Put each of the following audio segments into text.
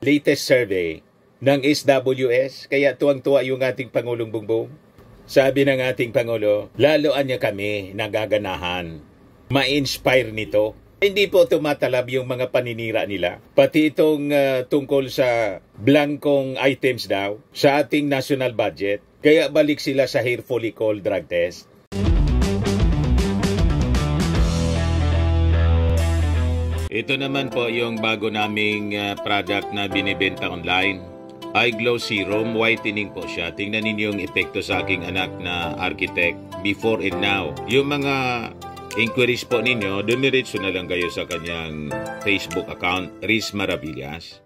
latest survey ng SWS, kaya tuwang-tuwa yung ating Pangulong Bongbong. Sabi ng ating Pangulo, laloan niya kami nagaganahan. Ma-inspire nito. Hindi po tumatalab yung mga paninira nila. Pati itong tungkol sa blankong items daw sa ating national budget. Kaya balik sila sa hair follicle drug test. Ito naman po yung bago naming product na binibenta online. iGlow Serum, whitening po siya. Tingnan ninyo yung epekto sa aking anak na architect before and now. Yung mga inquiries po ninyo, dumiretso na lang kayo sa kanyang Facebook account, Riz Maravillas.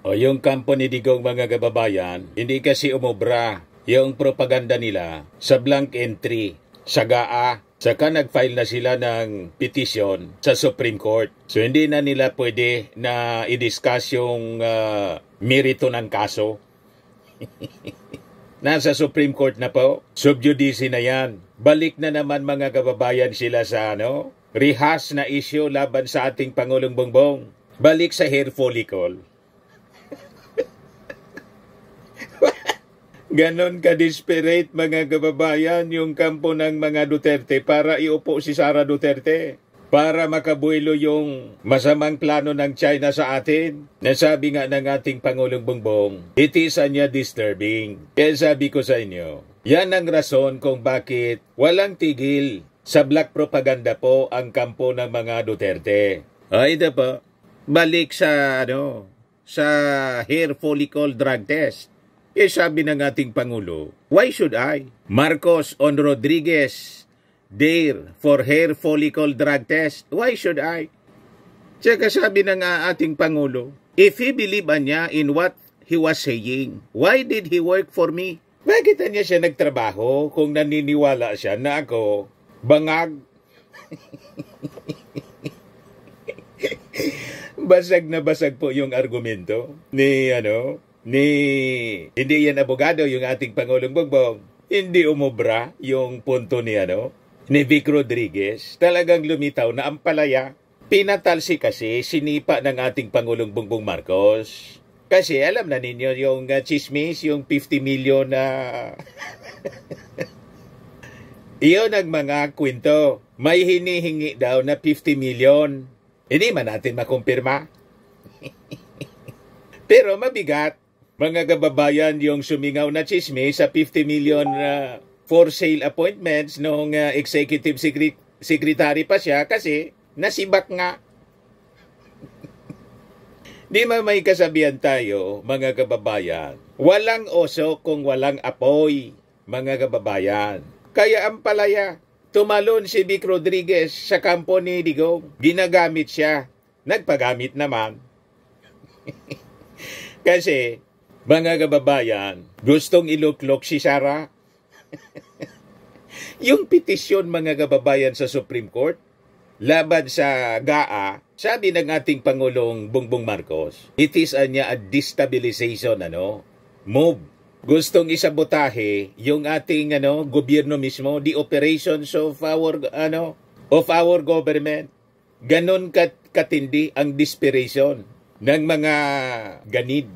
O yung kampo ni Digong mga kababayan, hindi kasi umobra yung propaganda nila sa blank entry, sa GAA, saka nag-file na sila ng petition sa Supreme Court. So hindi na nila pwede na i-discuss yung merito ng kaso. Nasa Supreme Court na po, sub judice na yan. Balik na naman mga kababayan sila sa rehash na issue laban sa ating Pangulong Bongbong. Balik sa hair follicle. Ganon ka-desperate mga kababayan yung kampo ng mga Duterte para iupo si Sara Duterte. Para makabuelo yung masamang plano ng China sa atin. Nasabi nga ng ating Pangulong Bongbong, it is disturbing. Kaya sabi ko sa inyo, yan ang rason kung bakit walang tigil sa black propaganda po ang kampo ng mga Duterte. Ay, ito po. Balik sa sa hair follicle drug test. Sabi ng ating Pangulo, why should I? Marcos on Rodriguez dare for hair follicle drug test. Why should I? Tsaka sabi ng ating Pangulo, if he believe niya in what he was saying, why did he work for me? Bakit niya siya nagtrabaho kung naniniwala siya na ako bangag? Basag na basag po yung argumento ni hindi yan abogado yung ating Pangulong Bongbong. Hindi umobra yung punto ni Vic Rodriguez. Talagang lumitaw na ang palaya. Pinatalsi kasi sinipa ng ating Pangulong Bongbong Marcos. Kasi alam na ninyo yung chismis, yung 50 million na iyon ang mga kwento. May hinihingi daw na 50 million. Hindi man natin makumpirma. Pero mabigat. Mga kababayan, yung sumingaw na chismis sa 50 million for sale appointments nung executive secretary pa siya kasi nasibak nga. Di may kasabihan tayo, mga kababayan, walang oso kung walang apoy, mga kababayan. Kaya ang palaya, tumalon si Vic Rodriguez sa kampo ni Digong. Ginagamit siya. Nagpagamit naman. Kasi, mga kababayan, gustong iluklok si Sara. Yung petisyon mga kababayan sa Supreme Court, laban sa GAA, sabi ng ating Pangulong Bongbong Marcos, it is a destabilization move. Gustong isabotahe yung ating gobyerno mismo, the operations of our government. Ganon katindi ang desperation ng mga ganid.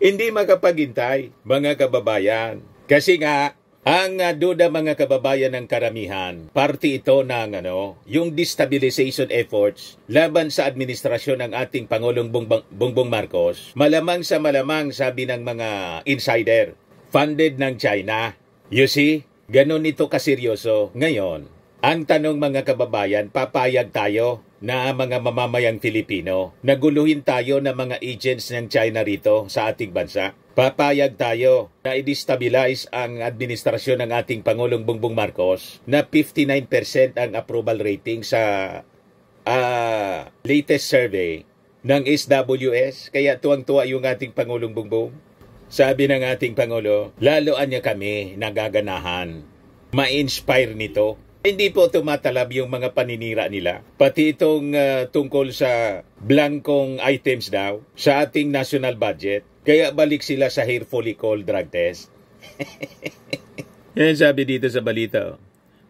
Hindi makapaghintay, mga kababayan. Kasi nga, ang duda mga kababayan ng karamihan, parte ito ng yung destabilization efforts laban sa administrasyon ng ating Pangulong Bongbong Marcos. Malamang sa malamang, sabi ng mga insider, funded ng China. You see, ganon ito kaseryoso. Ngayon, ang tanong mga kababayan, papayag tayo na mga mamamayang Filipino, naguluhin tayo ng mga agents ng China rito sa ating bansa. Papayag tayo na i-destabilize ang administrasyon ng ating Pangulong Bongbong Marcos na 59% ang approval rating sa latest survey ng SWS. Kaya tuwang-tuwa yung ating Pangulong Bongbong. Sabi ng ating Pangulo, laloan niya kami nagaganahan. Ma-inspire nito. Hindi po tumatalab yung mga paninira nila. Pati itong tungkol sa blankong items daw sa ating national budget. Kaya balik sila sa hair follicle drug test. Yan sabi dito sa balita.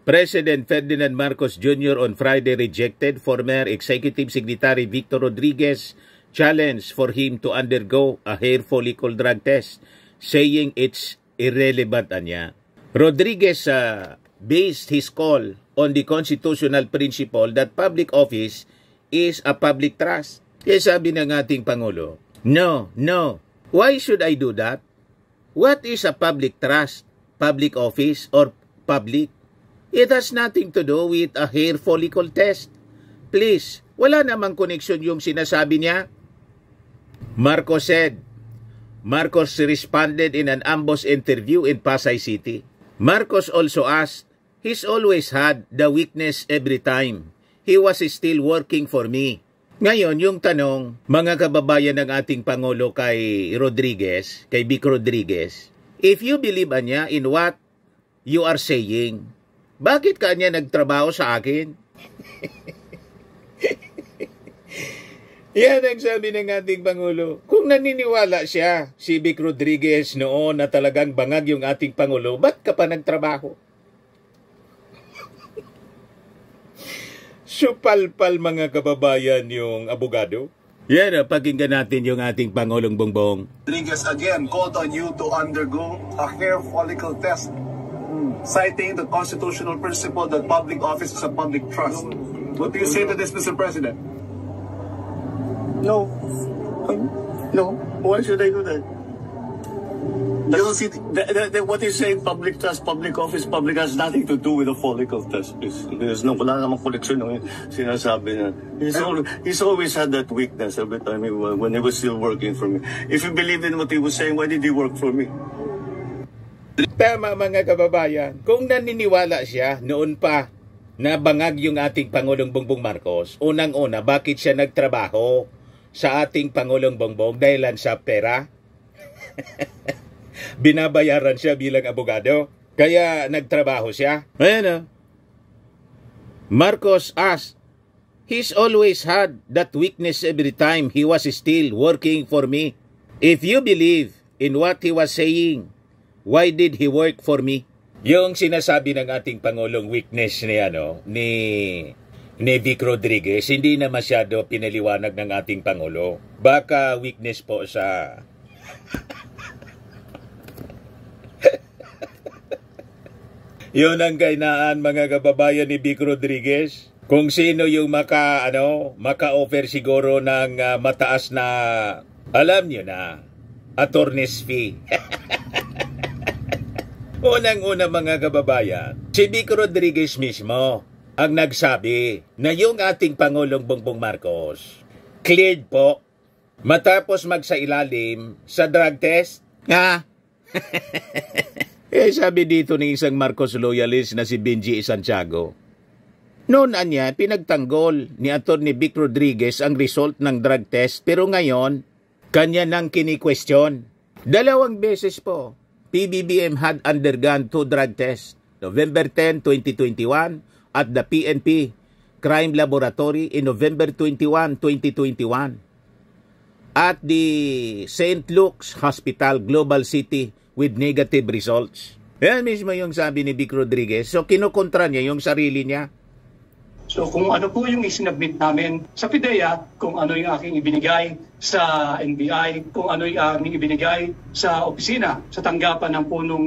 President Ferdinand Marcos Jr. on Friday rejected former Executive Secretary Victor Rodriguez challenge for him to undergo a hair follicle drug test, saying it's irrelevant niya. Rodriguez based his call on the constitutional principle that public office is a public trust. Kaya sabi ng ating Pangulo, no, why should I do that? What is a public trust, public office, or public? It has nothing to do with a hair follicle test. Please, wala namang connection yung sinasabi niya. Marcos said. Marcos responded in an ambush interview in Pasay City. Marcos also asked, he's always had the weakness every time. He was still working for me. Ngayon, yung tanong, mga kababayan ng ating Pangulo kay Rodriguez, kay Vic Rodriguez, if you believe niya in what you are saying, bakit ka niya nagtrabaho sa akin? Yan ang sabi ng ating Pangulo. Kung naniniwala siya, si Vic Rodriguez noon na talagang bangag yung ating Pangulo, ba't ka pa nagtrabaho? Supalpal mga kababayan yung abogado. Yan, pakinggan natin yung ating Pangulong Bongbong. Rodriguez again called on you to undergo a hair follicle test, citing the constitutional principle that public office is a public trust. What do you say to this, Mr. President? No. No. Why should I do that? You don't see what you say, public trust, public office, public has nothing to do with the follicle test. There's no, wala namang connection ng sinasabi na. He's always had that weakness every time when he was still working for me. If he believed in what he was saying, why did he work for me? Tama mga kababayan, kung naniniwala siya noon pa na bangag yung ating Pangulong Bongbong Marcos, unang-una, bakit siya nagtrabaho sa ating Pangulong Bongbong dahilan sa pera? Binabayaran siya bilang abogado, kaya nagtrabaho siya. Ayan Marcos asked, he's always had that weakness every time he was still working for me. If you believe in what he was saying, why did he work for me? Yung sinasabi ng ating Pangulong weakness ni Vic Rodriguez, hindi na masyado pinaliwanag ng ating Pangulo. Baka weakness po sa yun ang kainaan mga kababayan ni Vic Rodriguez. Kung sino yung maka-offer siguro ng mataas na, alam nyo na, attorney's fee. Unang-una mga kababayan, si Vic Rodriguez mismo ang nagsabi na yung ating Pangulong Bongbong Marcos cleared po matapos magsailalim sa drug test. Sabi dito ng isang Marcos loyalist na si Benji Santiago, noon niya pinagtanggol ni Atty. Vic Rodriguez ang result ng drug test, pero ngayon kanya nang kini-question. 2 beses po PBBM had undergone 2 drug tests, November 10, 2021 at the PNP Crime Laboratory in November 21, 2021 at the St. Luke's Hospital, Global City with negative results. Yan mismo yung sabi ni Vic Rodriguez. So kinukontra niya yung sarili niya. So kung ano po yung isinabit namin sa PIDEA, kung ano yung aking ibinigay sa NBI, kung ano yung aking ibinigay sa opisina, sa tanggapan ng punong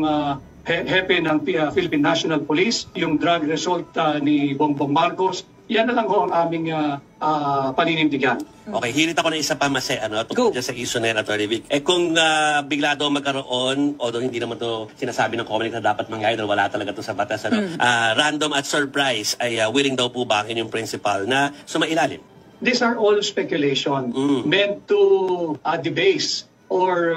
hepe ng Philippine National Police, yung drug result ni Bongbong Marcos, yan na lang ho ang aming paninindigan. Okay, hirit ako ng isa pa tungkol sa issue na yan, Atty. Vic. Kung bigla daw magkaroon, although hindi naman to sinasabi ng COMELEC na dapat mangyari, dahil wala talaga to sa batas, random at surprise, ay willing daw po ba ang inyong principal na sumailalim? These are all speculation meant to debase or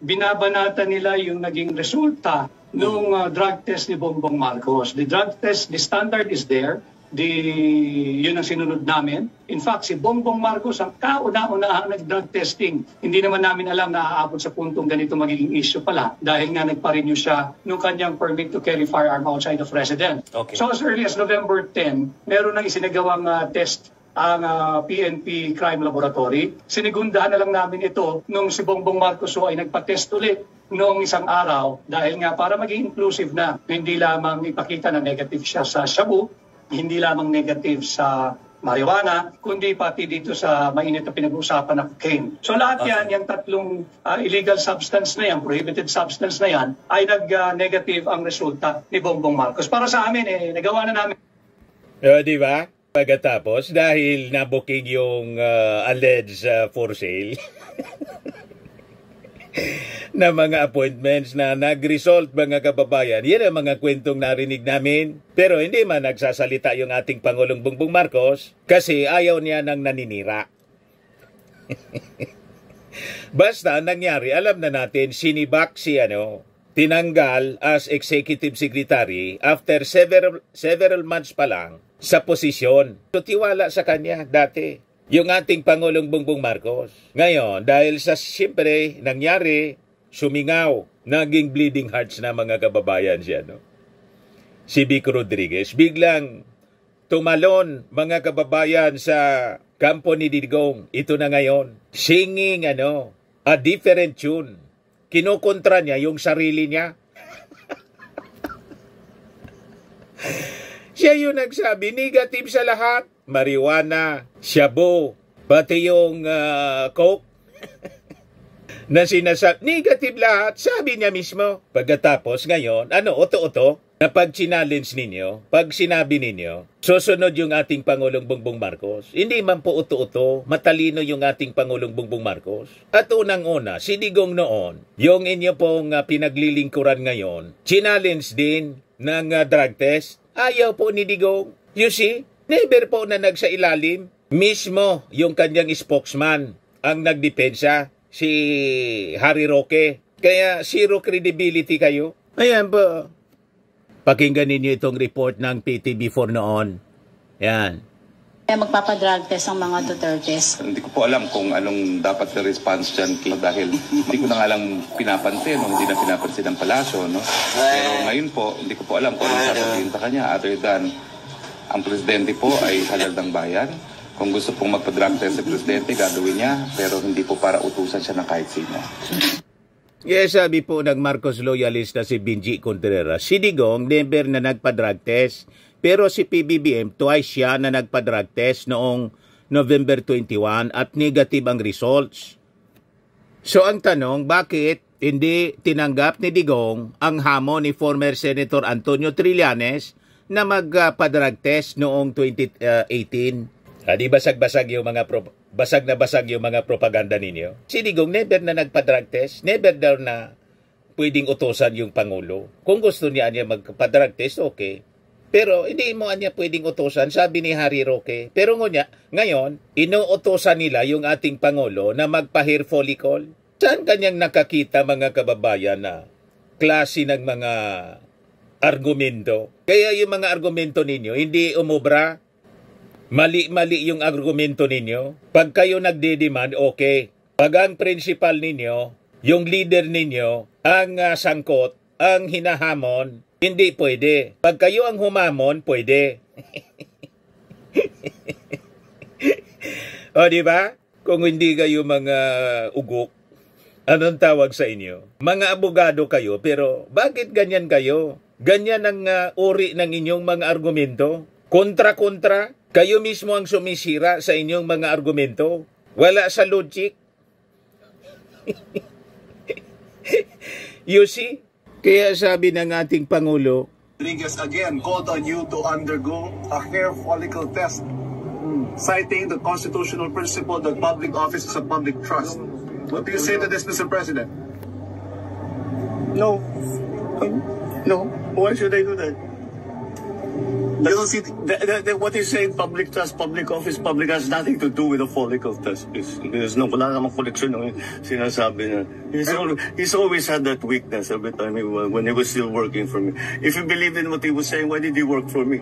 binabanata nila yung naging resulta nung drug test ni Bongbong Marcos. The drug test, the standard is there. Yun ang sinunod namin. In fact, si Bongbong Marcos ang kauna-unahang nag-drug testing. Hindi naman namin alam na aabot sa puntong ganito magiging issue pala dahil nga nagpa-renew siya nung kanyang permit to carry firearm outside of residence. Okay. So as early as November 10, meron nang isinagawang test ang PNP Crime Laboratory. Sinigundahan na lang namin ito nung si Bongbong Marcos ay nagpa-test ulit noong isang araw dahil nga para maging inclusive na, hindi lamang ipakita na negative siya sa shabu, hindi lamang negative sa marijuana, kundi pati dito sa mainit na pinag-uusapan na cocaine. So lahat yan, yung tatlong illegal substance na yan, prohibited substance na yan, ay nag-negative ang resulta ni Bongbong Marcos. Para sa amin, nagawa na namin. Di ba? Pagkatapos, dahil nabuking yung alleged for sale, na mga appointments na nag-result, mga kababayan. Yan ang mga kwentong narinig namin. Pero hindi man nagsasalita yung ating Pangulong Bongbong Marcos kasi ayaw niya nang naninira. Basta nangyari, alam na natin, sinibak si tinanggal as Executive Secretary after several months pa lang sa posisyon. So tiwala sa kanya dati yung ating Pangulong Bongbong Marcos. Ngayon, dahil sa siyempre nangyari, sumingaw, naging bleeding hearts na mga kababayan siya, si Vic Rodriguez, biglang tumalon mga kababayan sa kampo ni Digong. Ito na ngayon, singing a different tune. Kinukontra niya yung sarili niya. Siya yung nagsabi, negative sa lahat. Marijuana, shabu, pati yung coke na sinasabi, negative lahat, sabi niya mismo. Pagkatapos ngayon, oto-oto, na pag challenge ninyo, pag sinabi ninyo, susunod yung ating Pangulong Bongbong Marcos. Hindi man po uto-uto, matalino yung ating Pangulong Bongbong Marcos. At unang-una, si Digong noon, yung inyo pong pinaglilingkuran ngayon, challenge din ng drug test. Ayaw po ni Digong. You see? Never po na nagsailalim. Mismo yung kanyang spokesman ang nagdepensa, si Harry Roque. Kaya zero credibility kayo. Ayan po. Pakinggan ninyo itong report ng PTV4 noon. Yan. Magpapadrug test ang mga Dutertes. Hindi ko po alam kung anong dapat na response dyan dahil hindi ko na nga lang pinapansin o hindi na pinapansin ng palasyo. No? Pero ngayon po, hindi ko po alam kung anong sasabihin sa kanya other than ang presidente po ay halal ng bayan. Kung gusto pong magpa-drug test sa presidente, gagawin niya. Pero hindi po para utusan siya ng kahit sino. Yes, sabi po ng Marcos loyalist na si Benji Contreras, si Digong never na nagpa-drug test. Pero si PBBM, twice siya na nagpa-drug test noong November 21 at negative ang results. So ang tanong, bakit hindi tinanggap ni Digong ang hamon ni former Senator Antonio Trillanes na magpa-drug test noong 2018. Di basag-basag yung mga basag na basag yung mga propaganda ninyo. Si Digong never na nagpa-drug test, never daw na pwedeng utosan yung Pangulo. Kung gusto niya magpa-drug test, okay. Pero hindi mo niya pwedeng utosan, sabi ni Harry Roque. Pero ngayon, inuutosan nila yung ating Pangulo na magpa-hair follicle. Saan kanyang nakakita mga kababayan na klase ng mga argumento? Kaya yung mga argumento ninyo, hindi umubra. Mali-mali yung argumento ninyo. Pag kayo nagde-demand, okay. Pag ang principal ninyo, yung leader ninyo, ang sangkot, ang hinahamon, hindi pwede. Pag kayo ang humamon, pwede. O, di ba? Kung hindi kayo mga ugok, anong tawag sa inyo? Mga abogado kayo, pero bakit ganyan kayo? Ganyan ang uri ng inyong mga argumento? Kontra-kontra? Kayo mismo ang sumisira sa inyong mga argumento? Wala sa logic? You see? Kaya sabi ng ating Pangulo, Rodriguez again called on you to undergo a hair follicle test, citing the constitutional principle that public office is a public trust. What do you say to this, Mr. President? No. No. Why should I do that? You don't see, what you say, public trust, public office, public has nothing to do with the follicle test. There's no, wala namang connection ng sinasabi na. He's always had that weakness every time when he was still working for me. If you believe in what he was saying, why did he work for me?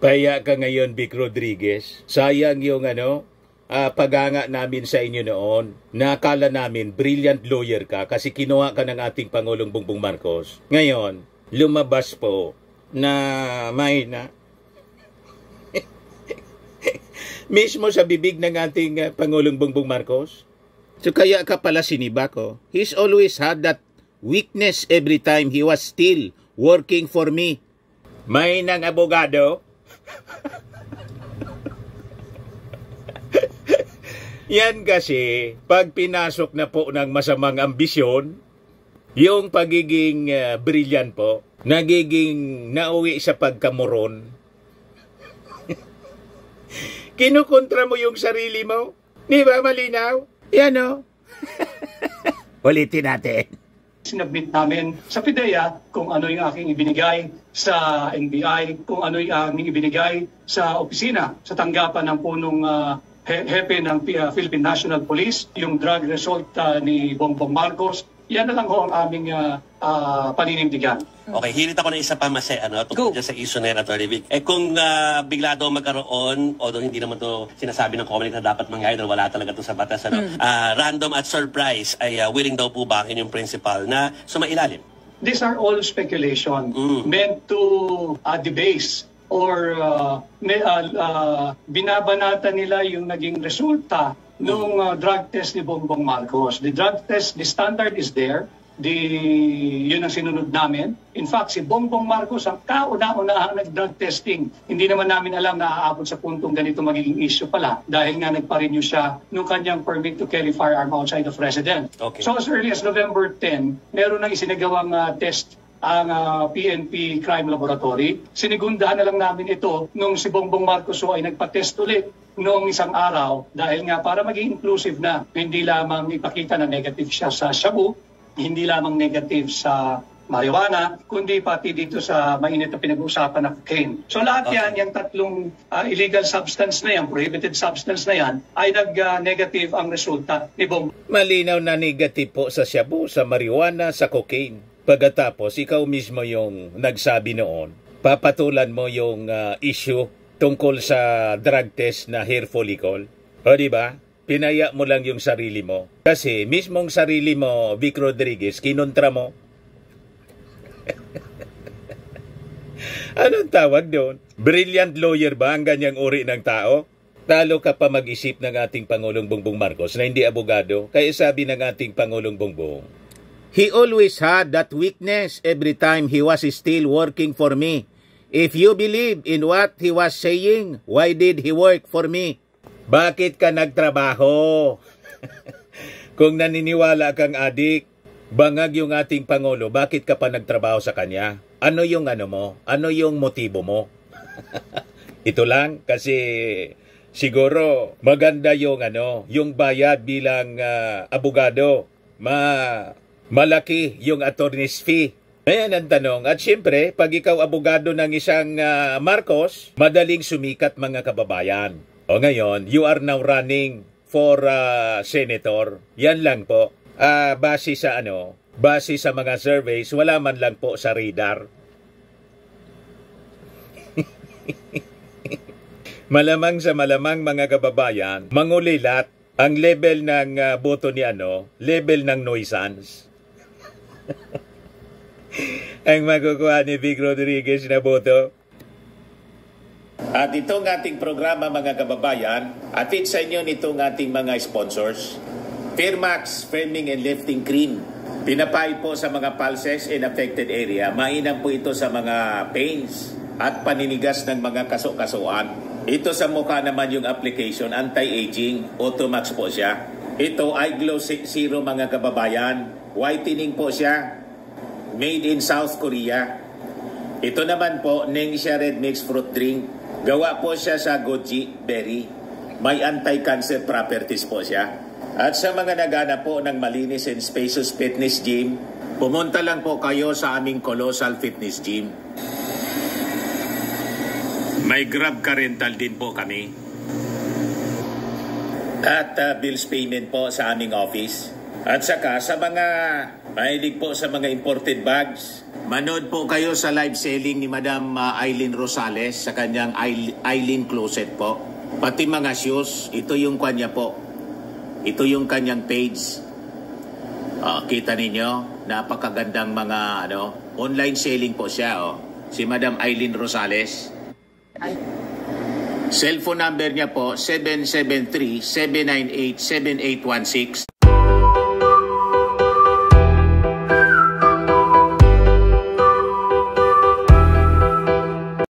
Kaya ka ngayon, Vic Rodriguez. Sayang yung paganga namin sa inyo noon. Nakala namin, brilliant lawyer ka kasi kinuha ka ng ating Pangulong Bongbong Marcos. Ngayon, lumabas po na may na Mismo sa bibig ng ating Pangulong Bongbong Marcos. So kaya ka pala siniba ko. He's always had that weakness every time he was still working for me. May nang abogado. Yan kasi, pag pinasok na po ng masamang ambisyon, yung pagiging brilliant po, nagiging nauwi sa pagkamoron. Kinukontra mo yung sarili mo. Di ba malinaw? Yan o. Ulitin natin. Sinabit namin sa PIDEA kung ano yung aking ibinigay sa NBI, kung ano yung aking ibinigay sa opisina, sa tanggapan ng punong hepe ng Philippine National Police, yung drug result ni Bongbong Marcos. Yan na lang ho ang aming paninindigan. Okay, hirit ako ng isa pa tungkol sa issue na yan, Atty. Vic. Kung bigla daw magkaroon, although hindi naman to sinasabi ng COMELEC na dapat mangyari dahil wala talaga to sa batas, random at surprise, ay willing daw po ba ang inyong principal na sumailalim? These are all speculation meant to debase or binabanata nila yung naging resulta nung drug test ni Bongbong Marcos. The drug test, the standard is there. Yun ang sinunod namin. In fact, si Bongbong Marcos ang kauna-unahang nag-drug testing. Hindi naman namin alam na aabot sa puntong ganito magiging issue pala dahil nga nagpa-renew siya nung kanyang permit to carry firearm outside of residence. Okay. So as early as November 10, meron nang isinagawang test ang PNP Crime Laboratory. Sinigundahan na lang namin ito nung si Bongbong Marcos ay nagpa-test ulit noong isang araw dahil nga para maging inclusive na, hindi lamang ipakita na negative siya sa shabu, hindi lamang negative sa marijuana, kundi pati dito sa mainit na pinag-uusapan na cocaine. So lahat yan, yung tatlong illegal substance na yan, prohibited substance na yan, ay nag-negative ang resulta ni Bongbong. Malinaw na negative po sa shabu, sa marijuana, sa cocaine. Pagkatapos, ikaw mismo yung nagsabi noon, papatulan mo yung issue tungkol sa drug test na hair follicle. O diba? Pinaya mo lang yung sarili mo. Kasi mismong sarili mo, Vic Rodriguez, kinontra mo. Anong tawag doon? Brilliant lawyer ba ang ganyang uri ng tao? Talo ka pa mag-isip ng ating Pangulong Bongbong Marcos na hindi abogado. Kaya sabi ng ating Pangulong Bongbong, he always had that weakness every time he was still working for me. If you believe in what he was saying, why did he work for me? Bakit ka nagtrabaho? Kung naniniwala kang adik, bangag yung ating Pangulo, bakit ka pa nagtrabaho sa kanya? Ano yung mo? Ano yung motibo mo? Ito lang kasi siguro maganda yung yung bayad bilang abogado. Malaki yung attorney's fee. Ayan ang tanong. At siyempre, pag ikaw abogado ng isang Marcos, madaling sumikat mga kababayan. O ngayon, you are now running for senator. Yan lang po. Base sa mga surveys, wala man lang po sa radar. Malamang sa malamang mga kababayan, mangulilat ang level ng boto ni level ng nuisance. Ang makukuha ni Vic Rodriguez na boto. At itong ating programa mga kababayan, atid sa inyo nitong ating mga sponsors. Firmax Firming and Lifting Cream. Pinapay po sa mga pulses in affected area. Mainam po ito sa mga pains at paninigas ng mga kaso-kasuan. Ito sa mukha naman yung application, anti-aging, Automax po siya. Ito ay Glow Zero mga kababayan. Whitening po siya. Made in South Korea. Ito naman po, Nengxia Red Mix Fruit Drink. Gawa po siya sa goji berry. May anti-cancer properties po siya. At sa mga nagana po ng malinis and spacious fitness gym, pumunta lang po kayo sa aming Colossal Fitness Gym. May Grab Car Rental din po kami. At bills payment po sa aming office. At saka sa mga mahilig po sa mga imported bags, manood po kayo sa live selling ni Madam Eileen Rosales sa kanyang Eileen Closet po. Pati mga shoes, ito yung kanya po. Ito yung kanyang page. Kita ninyo, napakagandang mga online selling po siya. Si Madam Eileen Rosales. Cellphone number niya po 773-798-7816.